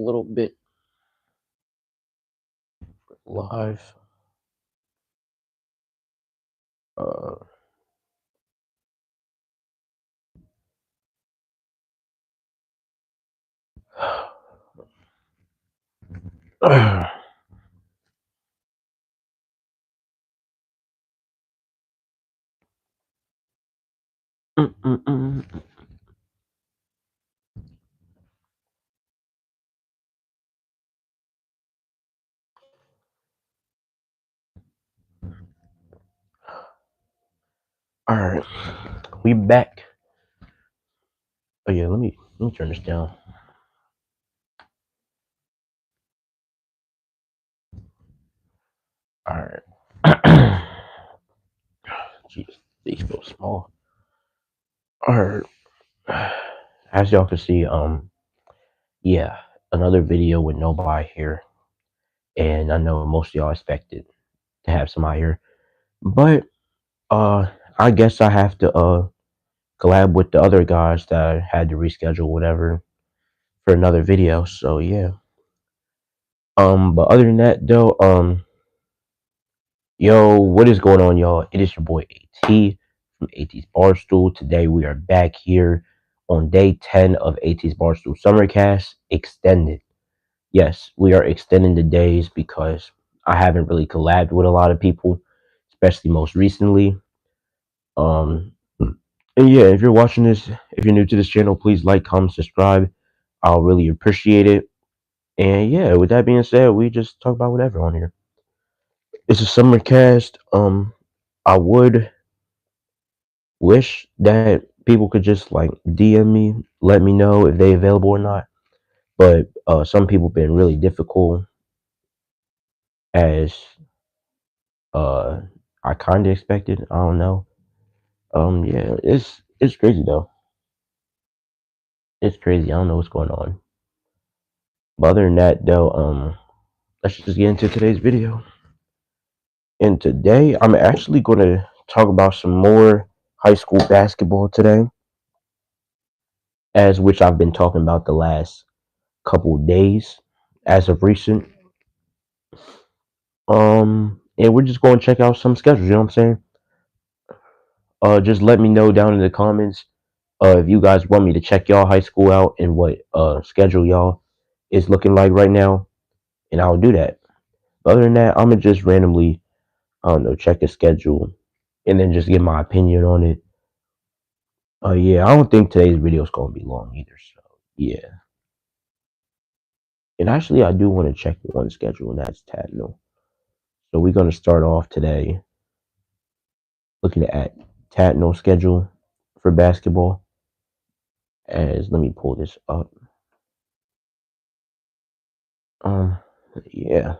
little bit live. Uh, mm, mm, mm. All right, we back. Oh yeah, let me turn this down. All right. Jeez, these feel small. All right. As y'all can see, yeah, another video with nobody here, and I know most of y'all expected to have somebody here, but uh, I guess I have to collab with the other guys that I had to reschedule whatever for another video. So yeah. But other than that though, yo, what is going on, y'all? It is your boy AT from AT's Barstool. Today we are back here on day 10 of AT's Barstool SummerCast extended. Yes, we are extending the days because I haven't really collabed with a lot of people, especially most recently. Um, and yeah, if you're watching this, if you're new to this channel, please like, comment, subscribe. I'll really appreciate it. And yeah, with that being said, we just talk about whatever on here. It's a summer cast. I would wish that people could just like DM me, let me know if they available or not. But some people been really difficult, as uh I kind of expected. I don't know. Yeah, it's crazy though. It's crazy. I don't know what's going on. But other than that though, let's just get into today's video. And today I'm actually going to talk about some more high school basketball today, as which I've been talking about the last couple days as of recent. And we're just going to check out some schedules, you know what I'm saying? Just let me know down in the comments if you guys want me to check y'all high school out and what schedule y'all is looking like right now, and I'll do that. Other than that, I'm gonna just randomly, I don't know, check a schedule and then just give my opinion on it. Yeah, I don't think today's video is gonna be long either. So yeah, and actually, I do want to check one schedule, and that's Tatnall. So we're gonna start off today looking at Tatnall schedule for basketball. As let me pull this up. Um, yeah,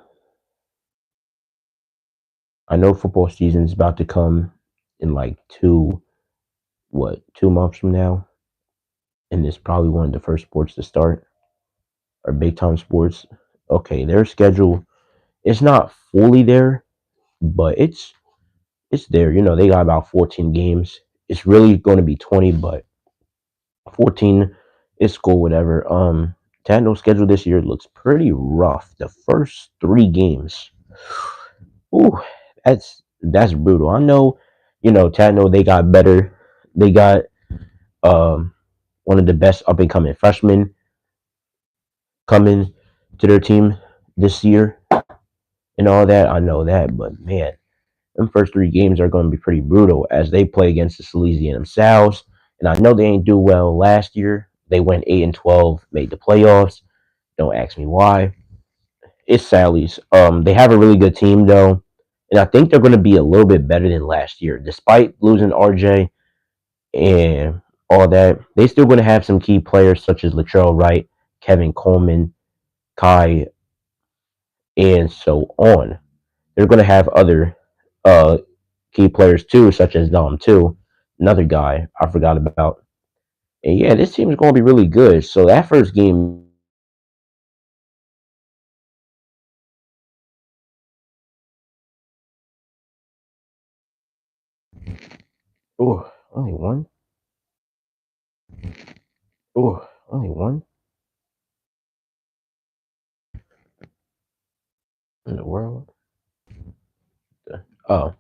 I know football season is about to come in like 2 months from now, and it's probably one of the first sports to start, or big time sports. Okay, their schedule, it's not fully there, but it's there. You know, they got about 14 games. It's really going to be 20, but 14 is cool, whatever. Tando's schedule this year looks pretty rough. The first 3 games, ooh, that's brutal. I know, Tano, they got better. They got um one of the best up and coming freshmen coming to their team this year and all that. I know that, but man, them first 3 games are going to be pretty brutal as they play against the Salesian themselves. And I know they ain't do well last year. They went 8-12, made the playoffs. Don't ask me why. It's Sally's. They have a really good team though, and I think they're going to be a little bit better than last year, despite losing RJ and all that. They still going to have some key players such as Latrell Wright, Kevin Coleman, Kai, and so on. They're going to have other uh, key players too, such as Dom too, another guy I forgot about. And yeah, this team is going to be really good. So that first game, oh, only one. Oh, only one. in the world. Oh,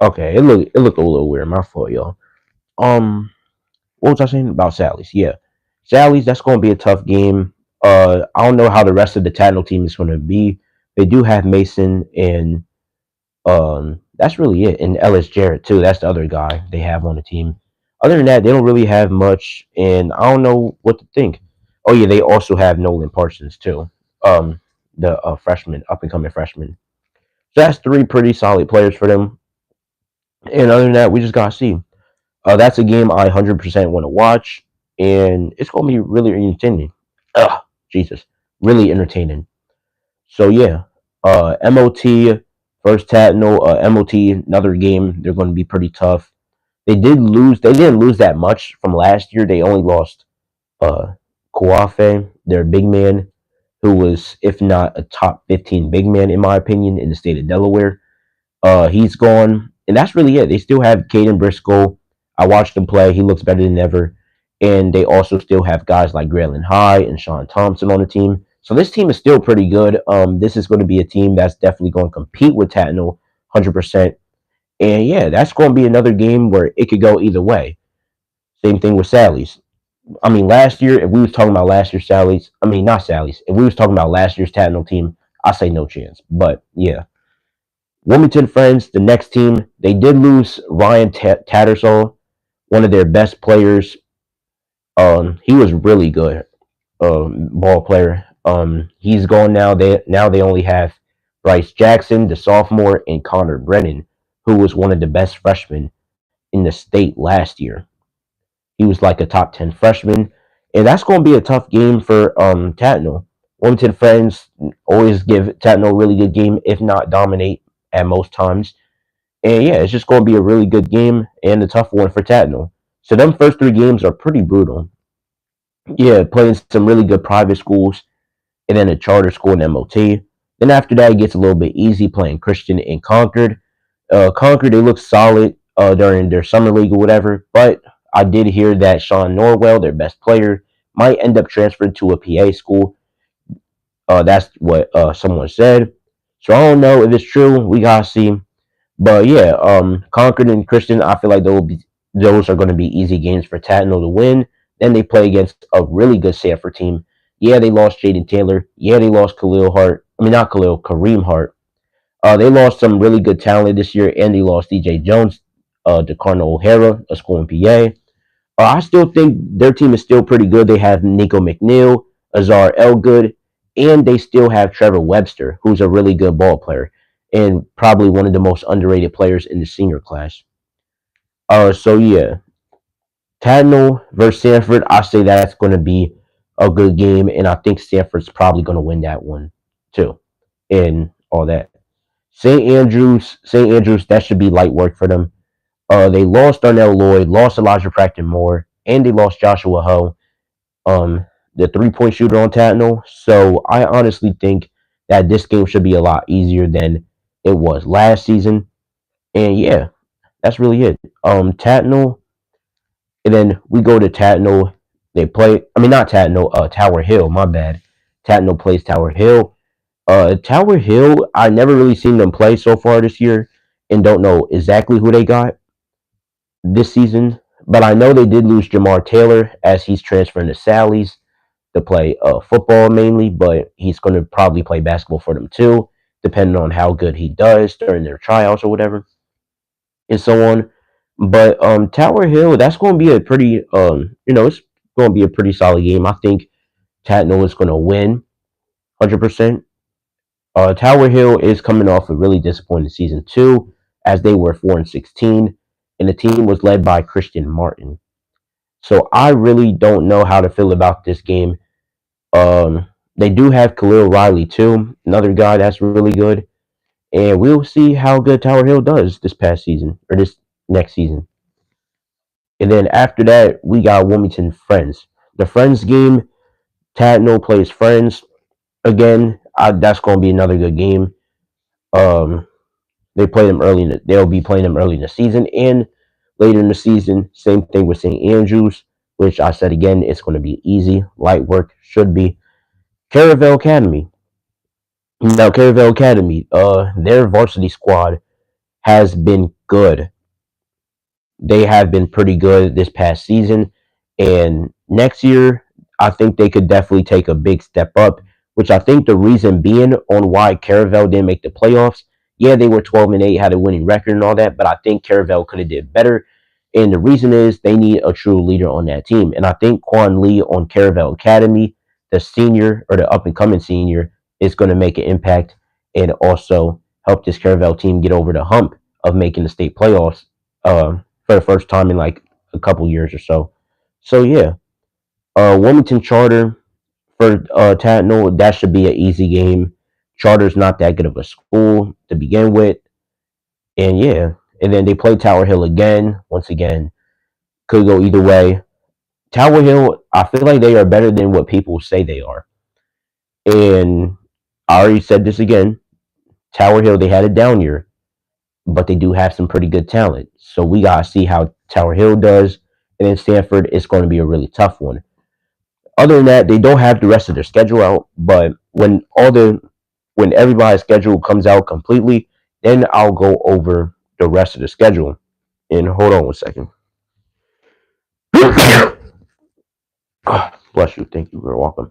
okay. It looked a little weird. My fault, y'all. Um, what was I saying about Sally's? Yeah, Sally's. That's going to be a tough game. I don't know how the rest of the Tatnall team is going to be. They do have Mason and that's really it. And Ellis Jarrett too. That's the other guy they have on the team. Other than that, they don't really have much, and I don't know what to think. Oh yeah, they also have Nolan Parsons too. The freshman, up and coming freshman. So that's three pretty solid players for them. And other than that, we just gotta see. That's a game I 100% want to watch, and it's gonna be really entertaining. Ugh, Jesus, really entertaining. So yeah, MOT first Tatnall, MOT another game. They're going to be pretty tough. They did lose. They didn't lose that much from last year. They only lost uh Kouafe, their big man, who was if not a top 15 big man in my opinion in the state of Delaware. He's gone, and that's really it. They still have Caden Briscoe. I watched him play. He looks better than ever. And they also still have guys like Graylin High and Sean Thompson on the team. So this team is still pretty good. This is going to be a team that's definitely going to compete with Tatnall 100%. And yeah, that's going to be another game where it could go either way. Same thing with Sally's. I mean, last year, if we was talking about last year's Sally's, I mean, not Sally's, if we was talking about last year's Tatnall team, I say no chance. But yeah, Wilmington Friends, the next team, they did lose Ryan Tattersall, one of their best players. He was really good, ball player. He's gone now. They only have Bryce Jackson, the sophomore, and Connor Brennan, who was one of the best freshmen in the state last year. He was like a top 10 freshman, and that's going to be a tough game for Tatnall. Wilmington Friends always give Tatnall a really good game, if not dominate at most times. And yeah, it's just going to be a really good game and a tough one for Tatnall. So them first three games are pretty brutal. Yeah, playing some really good private schools and then a charter school in MOT. Then after that, it gets a little bit easy playing Christian and Concord. Concord, they look solid during their summer league or whatever, but I did hear that Sean Norwell, their best player, might end up transferring to a PA school. That's what someone said. So I don't know if it's true. We gotta see. But yeah, Concord and Christian, I feel like those are going to be easy games for Tatnall to win. Then they play against a really good Sanford team. Yeah, they lost Jaden Taylor. Yeah, they lost Khalil Hart. I mean, not Khalil, Kareem Hart. They lost some really good talent this year, and they lost DJ Jones to Cardinal O'Hara, a school in PA. I still think their team is still pretty good. They have Nico McNeil, Azar Elgood, and they still have Trevor Webster, who's a really good ball player and probably one of the most underrated players in the senior class. So yeah, Tatnall versus Sanford, I say that's going to be a good game, and I think Sanford's probably going to win that one too, and all that. St. Andrews, that should be light work for them. They lost Darnell Lloyd, lost Elijah Practon Moore, and they lost Joshua Ho, the 3-point shooter on Tatnall. So I honestly think that this game should be a lot easier than it was last season. And yeah, that's really it. Tatnall, and then we go to Tatnall. They play. I mean, not Tatnall. Tower Hill. My bad. Tatnall plays Tower Hill. Tower Hill. I never really seen them play so far this year, and don't know exactly who they got this season. But I know they did lose Jamar Taylor as he's transferring to Sally's to play football mainly, but he's going to probably play basketball for them too, depending on how good he does during their tryouts or whatever, and so on. But Tower Hill, that's going to be a pretty it's going to be a pretty solid game. I think Tatnall is going to win 100%. Tower Hill is coming off a really disappointing season too, as they were 4-16, and the team was led by Christian Martin. So I really don't know how to feel about this game. They do have Khalil Riley too, another guy that's really good, and we'll see how good Tower Hill does this past season or this next season. And then after that, we got Wilmington Friends. The Friends game, Tatnall plays Friends again. That's going to be another good game. Um, they play them early. They'll be playing them early in the season and later in the season. Same thing with St. Andrews, which I said again, it's going to be easy, light work should be. Caravel Academy. Now, Caravel Academy, their varsity squad has been good. They have been pretty good this past season. And next year, I think they could definitely take a big step up, which I think the reason being on why Caravel didn't make the playoffs, yeah, they were 12-8, had a winning record and all that, but I think Caravel could have did better. And the reason is they need a true leader on that team. And I think Quan Lee on Caravel Academy, the senior or the up and coming senior, is going to make an impact and also help this Caravel team get over the hump of making the state playoffs. For the first time in like a couple years or so. So yeah, Wilmington Charter for Tatnall, that should be an easy game. Charter's not that good of a school to begin with, and yeah, and then they play Tower Hill again. Once again, could go either way. Tower Hill, I feel like they are better than what people say they are, and I already said this again. Tower Hill, they had a down year, but they do have some pretty good talent. So we gotta see how Tower Hill does, and then Stanford is going to be a really tough one. Other than that, they don't have the rest of their schedule out. But when everybody's schedule comes out completely, then I'll go over the rest of the schedule. And hold on one second. Bless you. Thank you. You're welcome.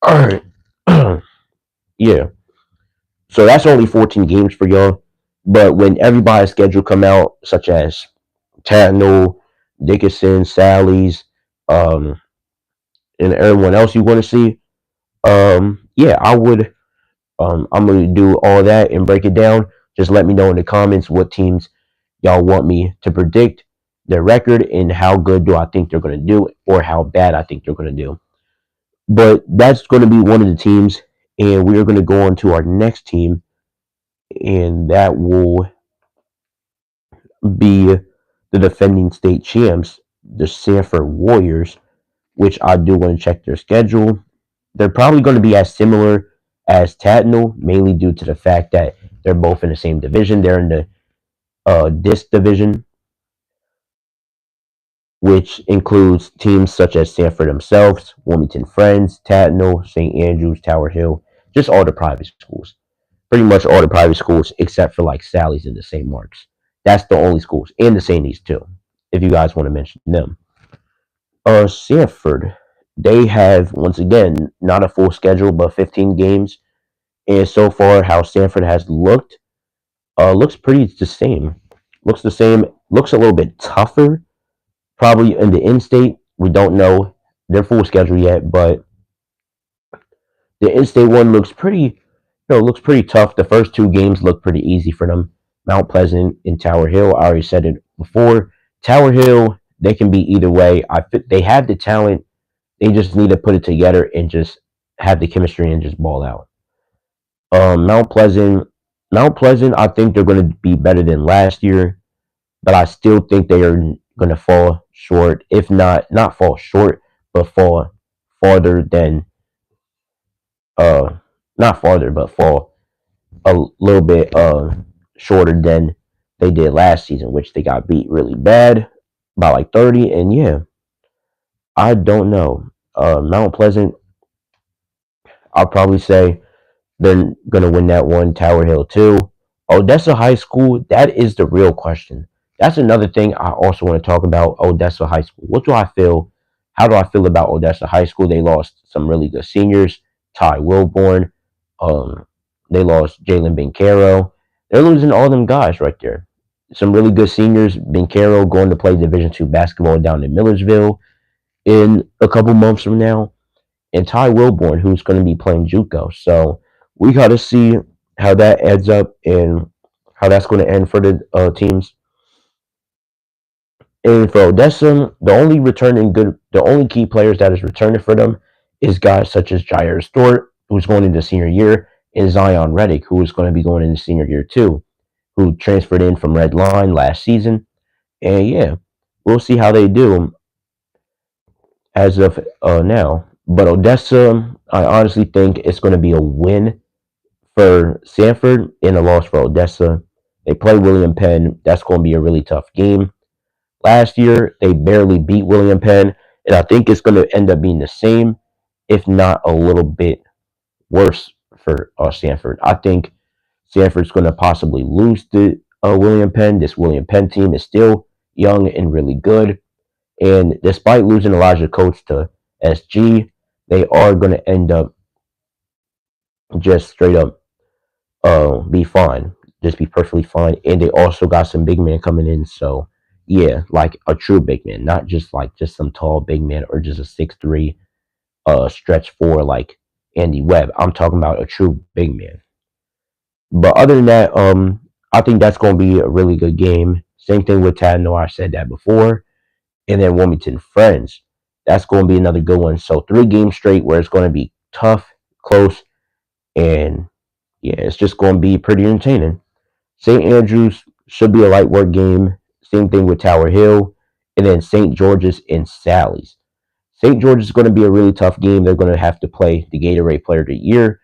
All right. Yeah. So that's only 14 games for y'all. But when everybody's schedule come out, such as Tatnall, Dickinson, Sally's, um, and everyone else you want to see, yeah, I would. I'm gonna do all that and break it down. Just let me know in the comments what teams y'all want me to predict their record and how good do I think they're gonna do or how bad I think they're gonna do. But that's gonna be one of the teams, and we are gonna go on to our next team, and that will be the defending state champs, the Sanford Warriors, which I do want to check their schedule. They're probably going to be as similar as Tatnall, mainly due to the fact that they're both in the same division. They're in the disc division, which includes teams such as Sanford themselves, Wilmington Friends, Tatnall, St. Andrews, Tower Hill, just all the private schools. Pretty much all the private schools except for like Sally's and the St. Mark's. That's the only schools, and the St. E's too, if you guys want to mention them. Sanford, they have once again not a full schedule, but 15 games, and so far how Sanford has looked, looks pretty the same. Looks the same. Looks a little bit tougher, probably in the in-state. We don't know their full schedule yet, but the in-state one looks pretty, looks pretty tough. The first two games look pretty easy for them. Mount Pleasant and Tower Hill. I already said it before. Tower Hill, they can be either way. They have the talent. They just need to put it together and just have the chemistry and just ball out. Mount Pleasant, Mount Pleasant, I think they're going to be better than last year, but I still think they are going to fall short. If not fall short, but fall farther than uh, not farther, but fall a little bit shorter than they did last season, which they got beat really bad by like 30. And yeah, I don't know. Mount Pleasant, I'll probably say they're going to win that one. Tower Hill too. Odessa High School, that is the real question. That's another thing I also want to talk about. Odessa High School. What do I feel? How do I feel about Odessa High School? They lost some really good seniors. Ty Wilborn. Um, they lost Jalen Bencaro. They're losing all them guys right there. Some really good seniors. Bencaro going to play Division II basketball down in Millersville in a couple months from now, and Ty Wilborn, who's going to be playing JUCO. So we got to see how that adds up and how that's going to end for the teams. And for Odessa, the only key players that is returning for them is guys such as Jair Stewart, who's going into senior year, and Zion Reddick, who is going to be going into senior year too, who transferred in from Red Line last season. And yeah, we'll see how they do as of now. But Odessa, I honestly think it's going to be a win for Sanford and a loss for Odessa. They play William Penn. That's going to be a really tough game. Last year, they barely beat William Penn, and I think it's going to end up being the same, if not a little bit worse for Stanford. I think Stanford's going to possibly lose to William Penn. This William Penn team is still young and really good. And despite losing Elijah Coates to SG, they are going to end up just straight up be fine, just be perfectly fine. And they also got some big men coming in, so yeah, like a true big man, not just like just some tall big man or just a 6'3" stretch four like Andy Webb. I'm talking about a true big man. But other than that, I think that's going to be a really good game. Same thing with Tad. No, I said that before. And then Wilmington Friends. That's going to be another good one. So 3 games straight where it's going to be tough, close, and yeah, it's just going to be pretty entertaining. St. Andrews should be a light work game. Same thing with Tower Hill. And then St. George's and Sally's. St. George's is going to be a really tough game. They're going to have to play the Gatorade Player of the Year,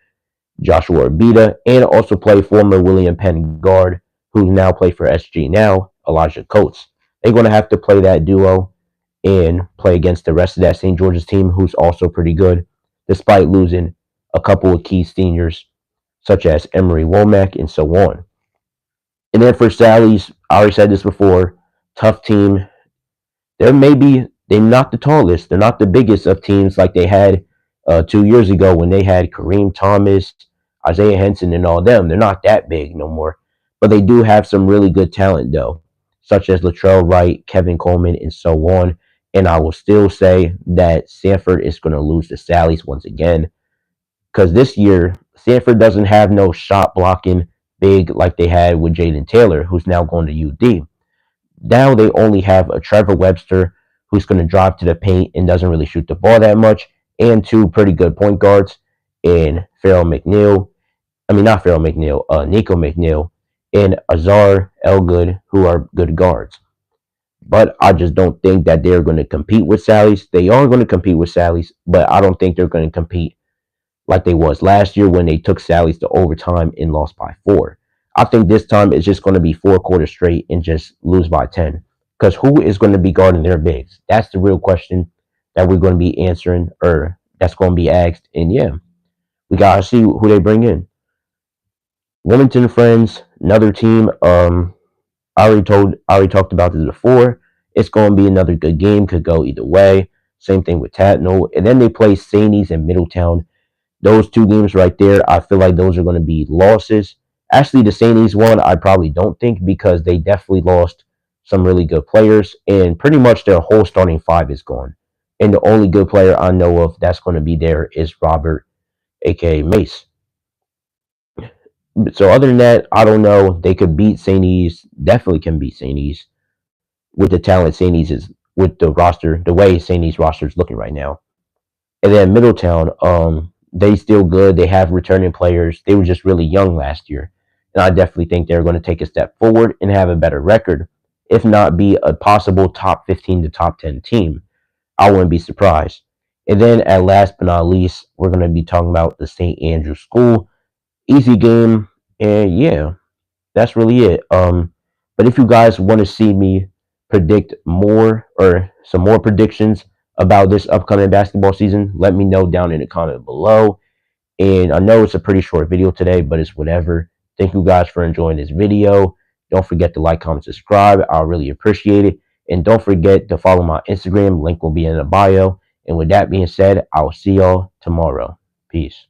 Joshua Abita, and also play former William Penn guard, who now play for SG now, Elijah Coates. They're going to have to play that duo and play against the rest of that St. George's team, who's also pretty good, despite losing a couple of key seniors, such as Emery Womack and so on. And then for Sally's, I already said this before, tough team. They're not the tallest, they're not the biggest of teams like they had 2 years ago when they had Kareem Thomas, Isaiah Henson, and all them. They're not that big no more, but they do have some really good talent though, such as Latrell Wright, Kevin Coleman, and so on. And I will still say that Stanford is going to lose to Sally's once again, because this year Stanford doesn't have no shot blocking big like they had with Jaden Taylor, who's now going to UD. Now they only have a Trevor Webster who's going to drive to the paint and doesn't really shoot the ball that much, and 2 pretty good point guards in Farrell McNeil. I mean, not Farrell McNeil, Nico McNeil and Azar Elgood, who are good guards. But I just don't think that they're going to compete with Sally's. They are going to compete with Sally's, but I don't think they're going to compete like they was last year when they took Sally's to overtime and lost by 4. I think this time it's just going to be 4 quarters straight and just lose by 10. Because who is going to be guarding their bigs? That's the real question that we're going to be answering, or that's going to be asked. And yeah, we got to see who they bring in. Wilmington Friends, another team. I already talked about this before. It's going to be another good game. Could go either way. Same thing with Tatnall. And then they play Saney's and Middletown. Those 2 games right there, I feel like those are going to be losses. Actually, the Saney's one, I probably don't think, because they definitely lost some really good players, and pretty much their whole starting 5 is gone. And the only good player I know of that's going to be there is Robert, aka Mace. So other than that, I don't know. They could beat Saney's, definitely can beat Saney's with the talent Saney's is, with the roster, the way Saney's roster is looking right now. And then Middletown, they still good. They have returning players. They were just really young last year. And I definitely think they're going to take a step forward and have a better record, if not be a possible top 15 to top 10 team. I wouldn't be surprised. And then at last but not least, we're going to be talking about the St. Andrew School. Easy game. And yeah, that's really it. But if you guys want to see me predict more or some more predictions about this upcoming basketball season, let me know down in the comment below. And I know it's a pretty short video today, but it's whatever. Thank you guys for enjoying this video. Don't forget to like, comment, subscribe. I'll really appreciate it. And don't forget to follow my Instagram. Link will be in the bio. And with that being said, I'll see y'all tomorrow. Peace.